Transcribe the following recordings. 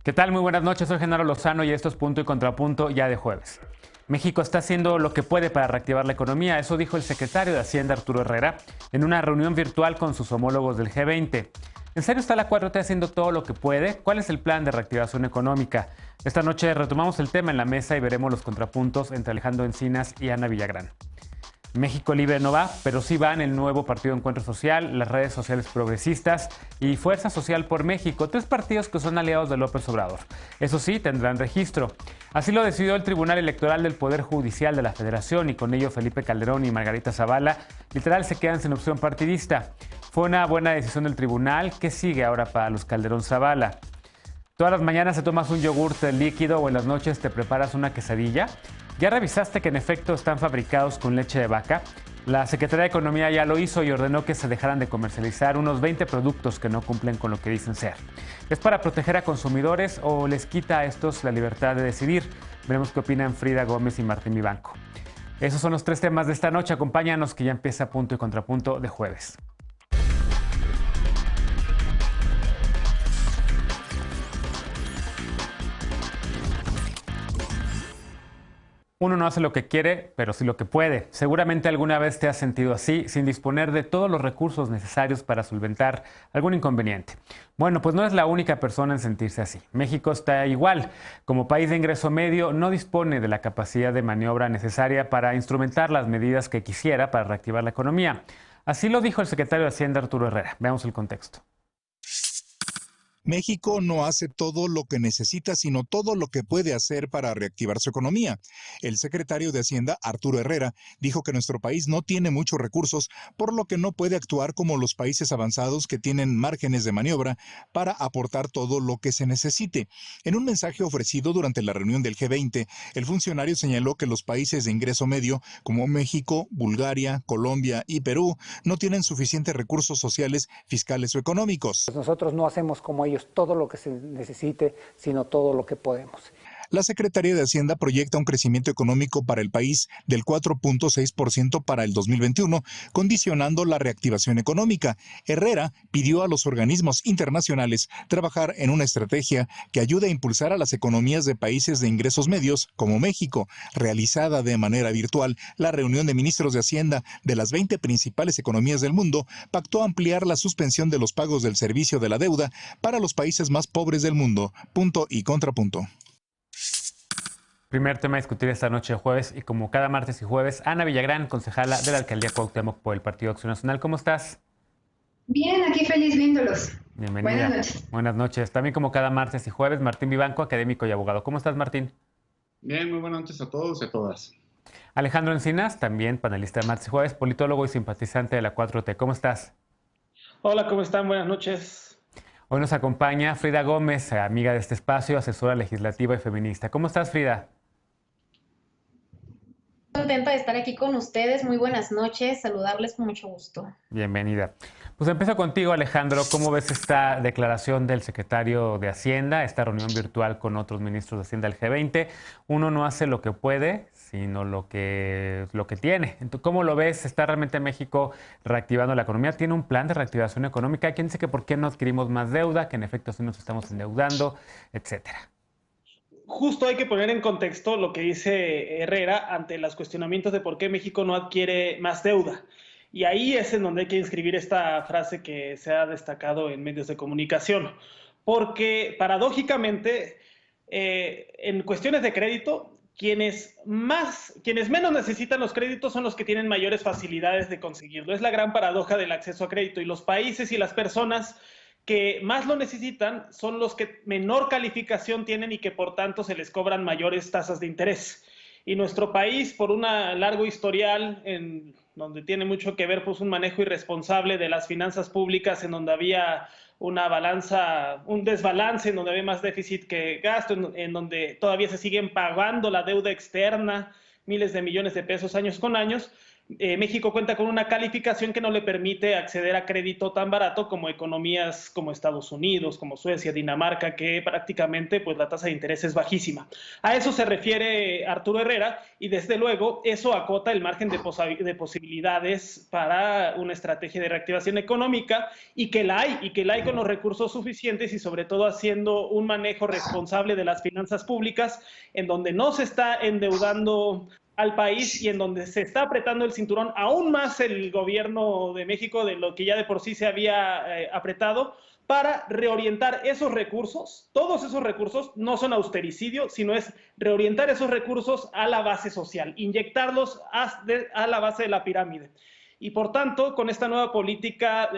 ¿Qué tal? Muy buenas noches, soy Genaro Lozano y esto es Punto y Contrapunto ya de jueves. México está haciendo lo que puede para reactivar la economía, eso dijo el secretario de Hacienda Arturo Herrera en una reunión virtual con sus homólogos del G20. ¿En serio está la 4T haciendo todo lo que puede? ¿Cuál es el plan de reactivación económica? Esta noche retomamos el tema en la mesa y veremos los contrapuntos entre Alejandro Encinas y Ana Villagrán. México Libre no va, pero sí van el nuevo Partido Encuentro Social, las redes sociales progresistas y Fuerza Social por México, tres partidos que son aliados de López Obrador. Eso sí, tendrán registro. Así lo decidió el Tribunal Electoral del Poder Judicial de la Federación y con ello Felipe Calderón y Margarita Zavala literal se quedan sin opción partidista. Fue una buena decisión del tribunal. ¿Qué sigue ahora para los Calderón Zavala? Todas las mañanas te tomas un yogurte líquido o en las noches te preparas una quesadilla. ¿Ya revisaste que en efecto están fabricados con leche de vaca? La Secretaría de Economía ya lo hizo y ordenó que se dejaran de comercializar unos 20 productos que no cumplen con lo que dicen ser. ¿Es para proteger a consumidores o les quita a estos la libertad de decidir? Veremos qué opinan Frida Gómez y Martín Vivanco. Esos son los tres temas de esta noche. Acompáñanos que ya empieza Punto y Contrapunto de jueves. Uno no hace lo que quiere, pero sí lo que puede. Seguramente alguna vez te has sentido así, sin disponer de todos los recursos necesarios para solventar algún inconveniente. Bueno, pues no es la única persona en sentirse así. México está igual. Como país de ingreso medio, no dispone de la capacidad de maniobra necesaria para instrumentar las medidas que quisiera para reactivar la economía. Así lo dijo el secretario de Hacienda, Arturo Herrera. Veamos el contexto. México no hace todo lo que necesita, sino todo lo que puede hacer para reactivar su economía. El secretario de Hacienda, Arturo Herrera, dijo que nuestro país no tiene muchos recursos, por lo que no puede actuar como los países avanzados que tienen márgenes de maniobra para aportar todo lo que se necesite. En un mensaje ofrecido durante la reunión del G20, el funcionario señaló que los países de ingreso medio, como México, Bulgaria, Colombia y Perú, no tienen suficientes recursos sociales, fiscales o económicos. Nosotros no hacemos como ellos todo lo que se necesite, sino todo lo que podemos. La Secretaría de Hacienda proyecta un crecimiento económico para el país del 4.6% para el 2021, condicionando la reactivación económica. Herrera pidió a los organismos internacionales trabajar en una estrategia que ayude a impulsar a las economías de países de ingresos medios, como México. Realizada de manera virtual, la reunión de ministros de Hacienda de las 20 principales economías del mundo pactó ampliar la suspensión de los pagos del servicio de la deuda para los países más pobres del mundo. Punto y contrapunto. Primer tema a discutir esta noche de jueves y como cada martes y jueves, Ana Villagrán, concejala de la Alcaldía Cuauhtémoc por el Partido Acción Nacional. ¿Cómo estás? Bien, aquí feliz viéndolos. Bienvenida. Buenas noches. Buenas noches. También como cada martes y jueves, Martín Vivanco, académico y abogado. ¿Cómo estás, Martín? Bien, muy buenas noches a todos y a todas. Alejandro Encinas, también panelista de martes y jueves, politólogo y simpatizante de la 4T. ¿Cómo estás? Hola, ¿cómo están? Buenas noches. Hoy nos acompaña Frida Gómez, amiga de este espacio, asesora legislativa y feminista. ¿Cómo estás, Frida? Contenta de estar aquí con ustedes. Muy buenas noches. Saludarles con mucho gusto. Bienvenida. Pues empiezo contigo, Alejandro. ¿Cómo ves esta declaración del secretario de Hacienda, esta reunión virtual con otros ministros de Hacienda del G20? Uno no hace lo que puede, sino lo que tiene. Entonces, ¿cómo lo ves? ¿Está realmente México reactivando la economía? ¿Tiene un plan de reactivación económica? Hay quien dice que por qué no adquirimos más deuda, que en efecto sí nos estamos endeudando, etcétera. Justo hay que poner en contexto lo que dice Herrera ante los cuestionamientos de por qué México no adquiere más deuda. Y ahí es en donde hay que inscribir esta frase que se ha destacado en medios de comunicación. Porque paradójicamente, en cuestiones de crédito, quienes menos necesitan los créditos son los que tienen mayores facilidades de conseguirlo. Es la gran paradoja del acceso a crédito. Y los países y las personas que más lo necesitan son los que menor calificación tienen y que por tanto se les cobran mayores tasas de interés. Y nuestro país, por un largo historial en donde tiene mucho que ver pues, un manejo irresponsable de las finanzas públicas, en donde había una balanza, un desbalance, en donde había más déficit que gasto, en donde todavía se siguen pagando la deuda externa, miles de millones de pesos años con años, México cuenta con una calificación que no le permite acceder a crédito tan barato como economías como Estados Unidos, como Suecia, Dinamarca, que prácticamente pues, la tasa de interés es bajísima. A eso se refiere Arturo Herrera y desde luego eso acota el margen de posibilidades para una estrategia de reactivación económica y que la hay con los recursos suficientes y sobre todo haciendo un manejo responsable de las finanzas públicas en donde no se está endeudando al país y en donde se está apretando el cinturón aún más el gobierno de México de lo que ya de por sí se había apretado para reorientar esos recursos. Todos esos recursos no son austericidio, sino es reorientar esos recursos a la base social, inyectarlos a la base de la pirámide. Y por tanto, con esta nueva política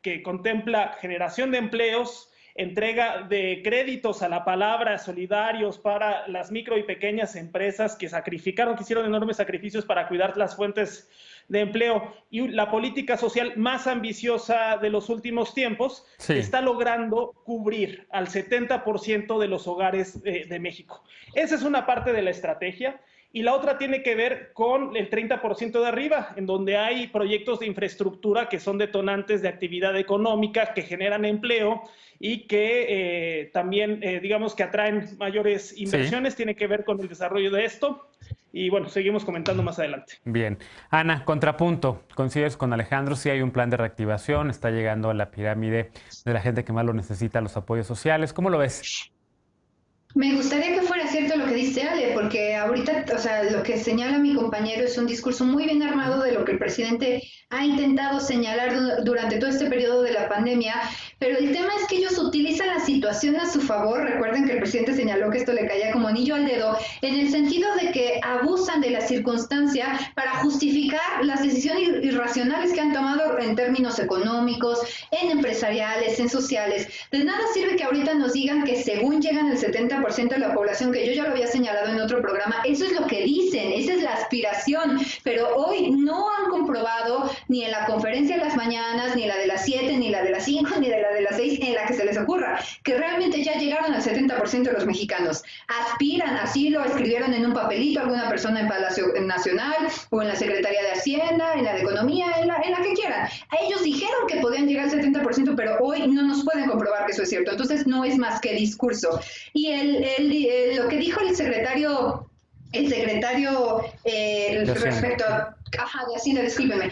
que contempla generación de empleos, entrega de créditos a la palabra solidarios para las micro y pequeñas empresas que hicieron enormes sacrificios para cuidar las fuentes de empleo y la política social más ambiciosa de los últimos tiempos, está logrando cubrir al 70% de los hogares de México. Esa es una parte de la estrategia. Y la otra tiene que ver con el 30% de arriba, en donde hay proyectos de infraestructura que son detonantes de actividad económica, que generan empleo y que también, digamos, que atraen mayores inversiones. Tiene que ver con el desarrollo de esto. Y bueno, seguimos comentando más adelante. Bien. Ana, contrapunto. ¿Coincides con Alejandro? Sí hay un plan de reactivación, está llegando a la pirámide de la gente que más lo necesita, los apoyos sociales. ¿Cómo lo ves? Me gustaría que fuera cierto lo que dice Ale, porque ahorita, o sea, lo que señala mi compañero es un discurso muy bien armado de lo que el presidente ha intentado señalar durante todo este periodo de la pandemia, pero el tema es que ellos utilizan la situación a su favor. Recuerden que el presidente señaló que esto le caía como anillo al dedo, en el sentido de que abusan de la circunstancia para justificar las decisiones irracionales que han tomado en términos económicos, en empresariales, en sociales. De nada sirve que ahorita nos digan que según llegan el 70% de la población, que yo ya lo había señalado en otro programa, eso es lo que dicen, esa es la aspiración, pero hoy no han comprobado ni en la conferencia de las mañanas, ni la de las 7, ni la de las 5, ni de la de las 6, en la que se les ocurra, que realmente ya llegaron al 70% de los mexicanos. Aspiran, así lo escribieron en un papelito alguna persona en Palacio Nacional, o en la Secretaría de Hacienda, en la de Economía, en la que quieran. A ellos dijeron que podían llegar al 70%, pero hoy no nos pueden comprobar que eso es cierto. Entonces no es más que discurso. Y lo que dijo el secretario respecto a de Hacienda, discúlpeme,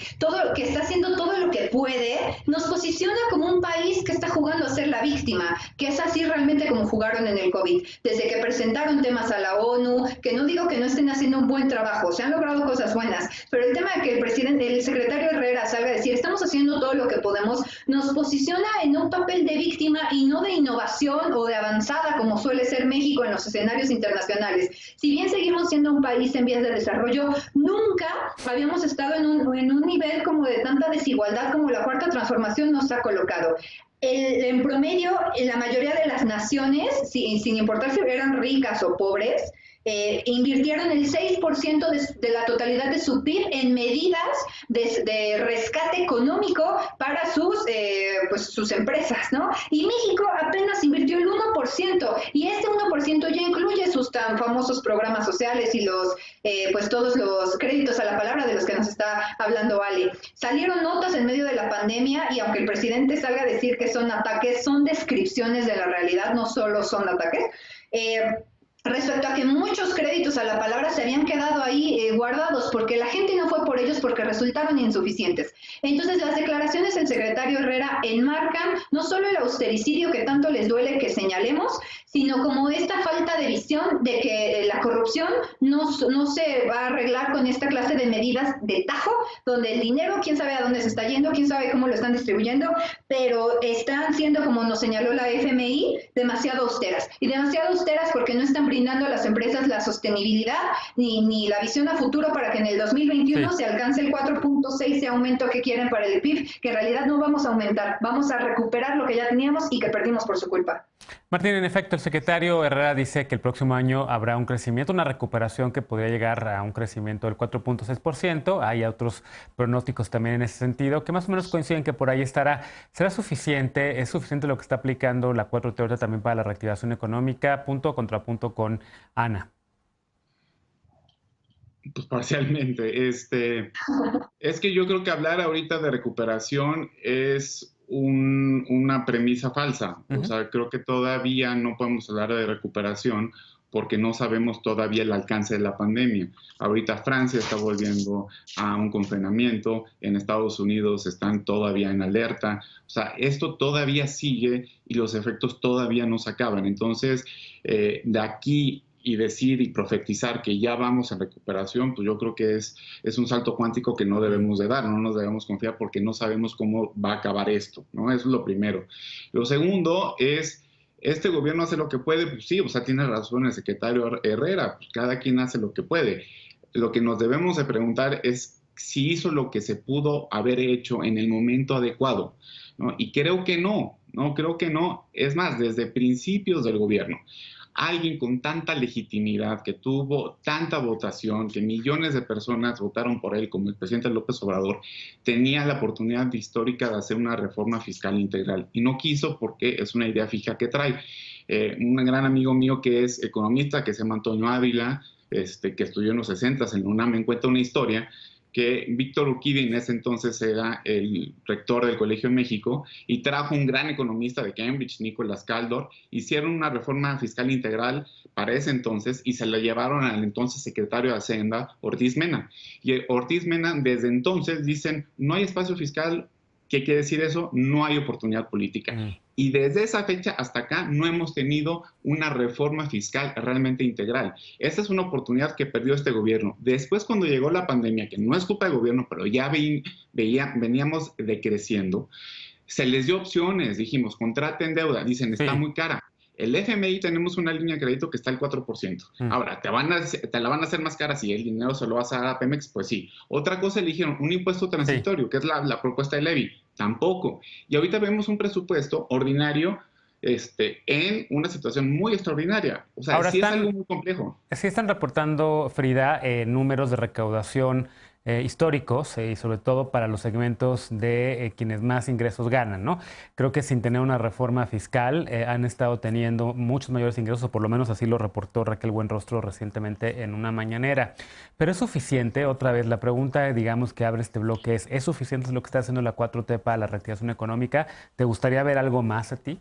que está haciendo todo lo que puede, nos posiciona como un país que está jugando a ser la víctima, que es así realmente como jugaron en el COVID, desde que presentaron temas a la ONU, que no digo que no estén haciendo un buen trabajo, se han logrado cosas buenas, pero el tema de que el secretario Herrera salga a decir, estamos haciendo todo lo que podemos, nos posiciona en un papel de víctima y no de innovación o de avanzada, como suele ser México en los escenarios internacionales. Si bien seguimos siendo un país en vías de desarrollo, nunca habíamos estado en un nivel como de tanta desigualdad como la Cuarta Transformación nos ha colocado. En promedio, la mayoría de las naciones, sin importar si eran ricas o pobres, invirtieron el 6% de la totalidad de su PIB en medidas de rescate económico para sus empresas, ¿no? Y México apenas invirtió el 1%, y este 1% ya incluye sus tan famosos programas sociales y todos los créditos a la palabra de los que nos está hablando Ale. Salieron notas en medio de la pandemia, y aunque el presidente salga a decir que son ataques, son descripciones de la realidad, no solo son ataques. Respecto a que muchos créditos a la palabra se habían quedado ahí guardados porque la gente no fue por ellos porque resultaron insuficientes. Entonces las declaraciones del secretario Herrera enmarcan no solo el austericidio que tanto les duele que señalemos, sino como esta falta de visión de que la corrupción no se va a arreglar con esta clase de medidas de tajo, donde el dinero, quién sabe a dónde se está yendo, quién sabe cómo lo están distribuyendo, pero están siendo, como nos señaló la FMI, demasiado austeras. Y demasiado austeras porque no están brindando a las empresas la sostenibilidad ni la visión a futuro para que en el 2021 se alcance el 4.6 de aumento que quieren para el PIB, que en realidad no vamos a aumentar, vamos a recuperar lo que ya teníamos y que perdimos por su culpa. Martín, en efecto, el secretario Herrera dice que el próximo año habrá un crecimiento, una recuperación que podría llegar a un crecimiento del 4.6%. Hay otros pronósticos también en ese sentido, que más o menos coinciden que por ahí estará. ¿Será suficiente? ¿Es suficiente lo que está aplicando la 4T ahorita también para la reactivación económica? Punto o contrapunto con Ana. Pues parcialmente. Es que yo creo que hablar ahorita de recuperación es una premisa falsa. O sea, creo que todavía no podemos hablar de recuperación porque no sabemos todavía el alcance de la pandemia. Ahorita Francia está volviendo a un confinamiento, en Estados Unidos están todavía en alerta. O sea, esto todavía sigue y los efectos todavía no se acaban. Entonces, de aquí y decir y profetizar que ya vamos en recuperación, pues yo creo que es un salto cuántico que no debemos de dar, no nos debemos confiar porque no sabemos cómo va a acabar esto, ¿no? Eso es lo primero. Lo segundo es, este gobierno hace lo que puede, pues sí, o sea, tiene razón el secretario Herrera, pues cada quien hace lo que puede. Lo que nos debemos de preguntar es si hizo lo que se pudo haber hecho en el momento adecuado, ¿no? Y creo que no, creo que no. Es más, desde principios del gobierno, alguien con tanta legitimidad, que tuvo tanta votación, que millones de personas votaron por él, como el presidente López Obrador, tenía la oportunidad histórica de hacer una reforma fiscal integral y no quiso porque es una idea fija que trae. Un gran amigo mío que es economista, que se llama Antonio Ávila, que estudió en los 60s en UNAM, me cuenta una historia que Víctor Urquidi en ese entonces era el rector del Colegio de México y trajo un gran economista de Cambridge, Nicolás Caldor, hicieron una reforma fiscal integral para ese entonces y se la llevaron al entonces secretario de Hacienda, Ortiz Mena. Y Ortiz Mena desde entonces dicen, no hay espacio fiscal. ¿Qué quiere decir eso? No hay oportunidad política. Y desde esa fecha hasta acá no hemos tenido una reforma fiscal realmente integral. Esa es una oportunidad que perdió este gobierno. Después, cuando llegó la pandemia, que no es culpa del gobierno, pero ya veníamos decreciendo, se les dio opciones. Dijimos, contraten deuda. Dicen, está muy cara. El FMI tenemos una línea de crédito que está al 4%. Ahora, ¿te la van a hacer más cara si el dinero se lo vas a dar a Pemex? Pues sí. Otra cosa eligieron, un impuesto transitorio, que es la propuesta de Levy. Tampoco. Y ahorita vemos un presupuesto ordinario en una situación muy extraordinaria. O sea, sí es algo muy complejo. Sí están reportando, Frida, números de recaudación históricos y sobre todo para los segmentos de quienes más ingresos ganan, ¿no? Creo que sin tener una reforma fiscal han estado teniendo muchos mayores ingresos, o por lo menos así lo reportó Raquel Buenrostro recientemente en una mañanera. Pero ¿es suficiente? Otra vez, la pregunta, digamos, que abre este bloque ¿es suficiente lo que está haciendo la 4T para la reactivación económica? ¿Te gustaría ver algo más a ti?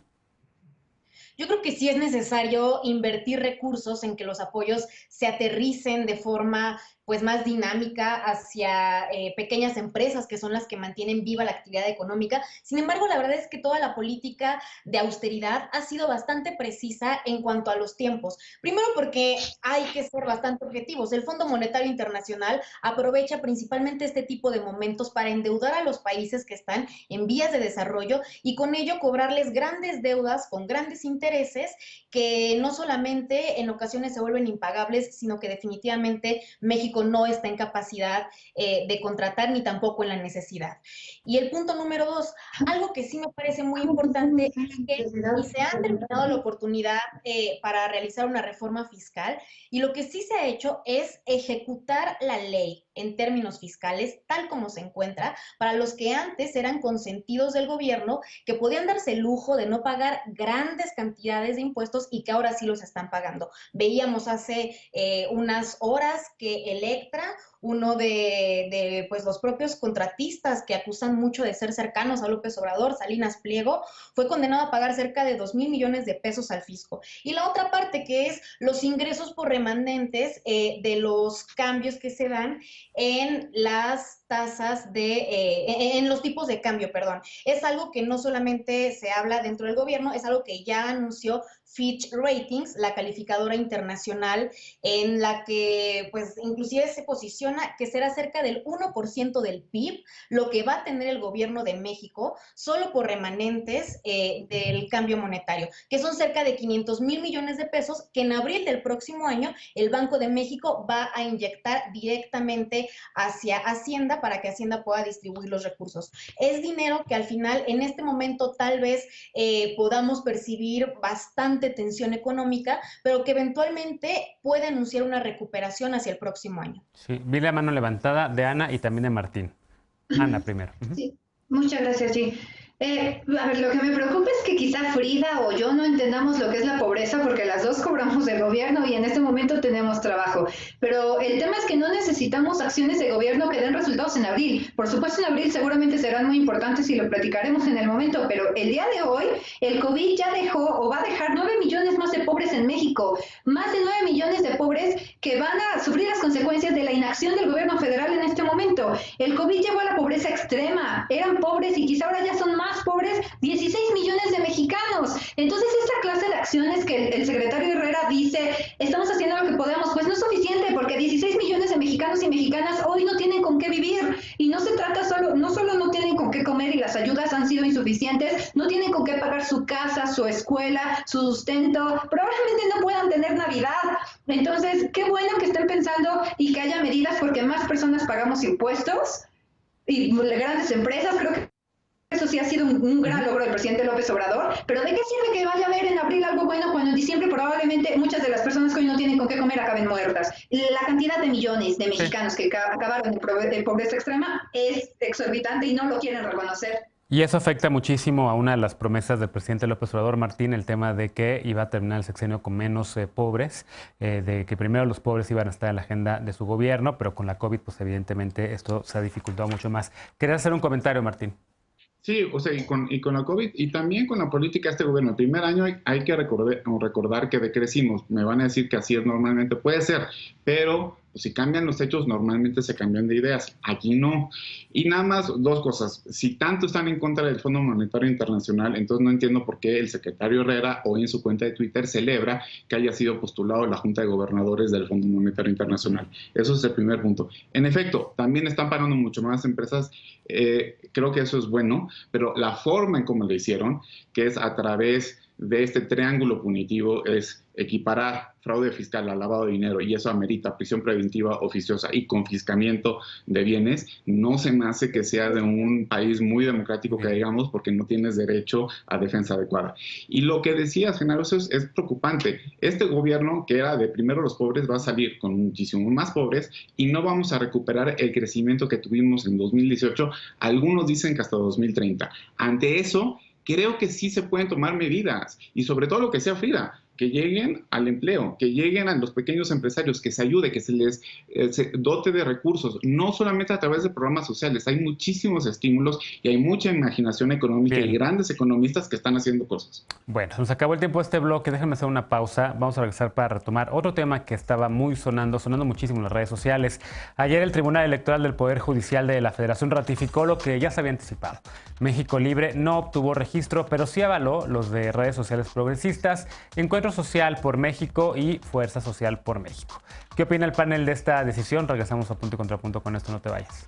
Yo creo que sí es necesario invertir recursos en que los apoyos se aterricen de forma pues más dinámica hacia pequeñas empresas que son las que mantienen viva la actividad económica. Sin embargo, la verdad es que toda la política de austeridad ha sido bastante precisa en cuanto a los tiempos. Primero porque hay que ser bastante objetivos. El Fondo Monetario Internacional aprovecha principalmente este tipo de momentos para endeudar a los países que están en vías de desarrollo y con ello cobrarles grandes deudas con grandes intereses que no solamente en ocasiones se vuelven impagables, sino que definitivamente México no está en capacidad de contratar ni tampoco en la necesidad. Y el punto número 2, algo que sí me parece muy importante es que ni se ha terminado la oportunidad para realizar una reforma fiscal y lo que sí se ha hecho es ejecutar la ley en términos fiscales tal como se encuentra para los que antes eran consentidos del gobierno que podían darse el lujo de no pagar grandes cantidades de impuestos y que ahora sí los están pagando. Veíamos hace unas horas que Electra, uno de pues, los propios contratistas que acusan mucho de ser cercanos a López Obrador, Salinas Pliego, fue condenado a pagar cerca de 2,000 millones de pesos al fisco. Y la otra parte que es los ingresos por remanentes de los cambios que se dan en las tasas en los tipos de cambio, perdón. Es algo que no solamente se habla dentro del gobierno, es algo que ya anunció Fitch Ratings, la calificadora internacional, en la que pues inclusive se posiciona que será cerca del 1% del PIB, lo que va a tener el gobierno de México solo por remanentes del cambio monetario, que son cerca de 500,000 millones de pesos que en abril del próximo año el Banco de México va a inyectar directamente hacia Hacienda para que Hacienda pueda distribuir los recursos. Es dinero que al final en este momento tal vez podamos percibir bastante tensión económica, pero que eventualmente puede anunciar una recuperación hacia el próximo año. Sí, vi la mano levantada de Ana y también de Martín. Ana primero. Sí, muchas gracias, sí. A ver, lo que me preocupa es que quizá Frida o yo no entendamos lo que es la pobreza, porque las dos cobramos del gobierno y en este momento tenemos trabajo. Pero el tema es que no necesitamos acciones de gobierno que den resultados en abril. Por supuesto, en abril seguramente serán muy importantes y lo platicaremos en el momento, pero el día de hoy el COVID ya dejó o va a dejar 9 millones más de pobres en México. Más de 9 millones de pobres que van a sufrir las consecuencias de la inacción del gobierno federal en este momento. El COVID llevó a la pobreza extrema. Eran pobres y quizá ahora ya son más pobres 16 millones de mexicanos. Entonces, esta clase de acciones que el secretario Herrera dice, estamos haciendo lo que podemos, pues no es suficiente, porque 16 millones de mexicanos y mexicanas hoy no tienen con qué vivir. Y no se trata no solo no tienen con qué comer y las ayudas han sido insuficientes, no tienen con qué pagar su casa, su escuela, su sustento, probablemente no puedan tener Navidad. Entonces, qué bueno que estén pensando y que haya medidas porque más personas pagamos impuestos y grandes empresas. Creo que eso sí ha sido un gran logro del presidente López Obrador, pero ¿de qué sirve que vaya a haber en abril algo bueno cuando en diciembre probablemente muchas de las personas que hoy no tienen con qué comer acaben muertas? La cantidad de millones de mexicanos que acabaron en pobreza extrema es exorbitante y no lo quieren reconocer. Y eso afecta muchísimo a una de las promesas del presidente López Obrador, Martín, el tema de que iba a terminar el sexenio con menos pobres, de que primero los pobres iban a estar en la agenda de su gobierno, pero con la COVID, pues evidentemente esto se ha dificultado mucho más. ¿Querías hacer un comentario, Martín? Sí, o sea, y con la COVID y también con la política de este gobierno. El primer año hay que recordar que decrecimos. Me van a decir que así es normalmente, puede ser, pero pues, si cambian los hechos, normalmente se cambian de ideas. Aquí no. Y nada más dos cosas. Si tanto están en contra del Fondo Monetario Internacional, entonces no entiendo por qué el secretario Herrera hoy en su cuenta de Twitter celebra que haya sido postulado a la Junta de Gobernadores del Fondo Monetario Internacional. Eso es el primer punto. En efecto, también están pagando mucho más empresas. Creo que eso es bueno, pero la forma en cómo lo hicieron, que es a través de este triángulo punitivo, es equiparar fraude fiscal al lavado de dinero, y eso amerita prisión preventiva oficiosa y confiscamiento de bienes. No se me hace que sea de un país muy democrático, que digamos, porque no tienes derecho a defensa adecuada. Y lo que decías, Genaro, eso es preocupante. Este gobierno, que era de primero los pobres, va a salir con muchísimo más pobres y no vamos a recuperar el crecimiento que tuvimos en 2018. Algunos dicen que hasta 2030. Ante eso, creo que sí se pueden tomar medidas, y sobre todo lo que sea, Frida, que lleguen al empleo, que lleguen a los pequeños empresarios, que se ayude, que se les dote de recursos, no solamente a través de programas sociales. Hay muchísimos estímulos y hay mucha imaginación económica. Bien. Y grandes economistas que están haciendo cosas. Bueno, nos acabó el tiempo de este bloque, déjenme hacer una pausa, vamos a regresar para retomar otro tema que estaba muy sonando muchísimo en las redes sociales. Ayer el Tribunal Electoral del Poder Judicial de la Federación ratificó lo que ya se había anticipado. México Libre no obtuvo registro, pero sí avaló los de redes sociales progresistas, Encuentro Social por México y Fuerza Social por México. ¿Qué opina el panel de esta decisión? Regresamos a Punto y Contrapunto con esto, no te vayas.